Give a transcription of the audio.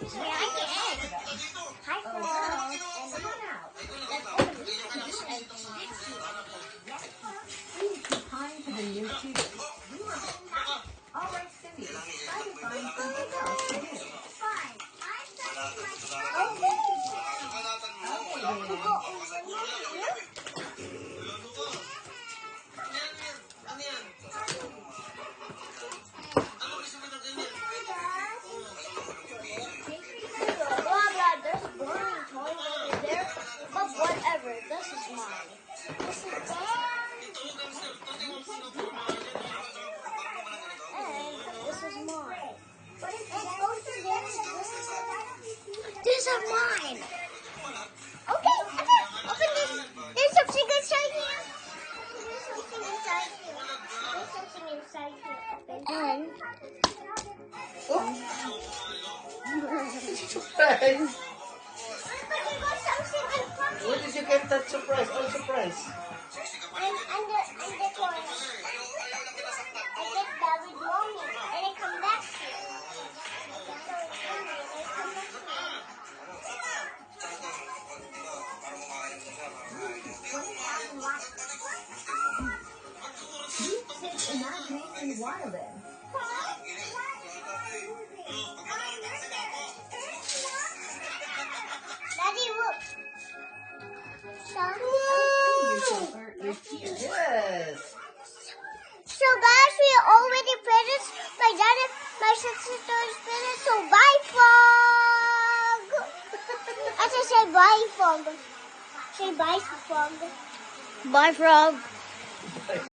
Hi, Frog. And come on out. That's all the beach and please be kind to the new students. We were all right, Cindy. Try to find something else to do. Fine. I'm studying There's a boring toy over there, but whatever. This is mine. This is and this is mine. These are mine. Okay, open this. There's something inside here. There's something inside here. There's something inside here. Surprise! Where did you get that surprise? Oh, surprise! I'm the toy. I get that with mommy, and I come back here. Imagination Wildin. Daddy, look. Yes! So guys, we already finished. My dad and my sister is finished. So bye, Frog. I should say bye, Frog. Say bye, Frog. Bye, Frog.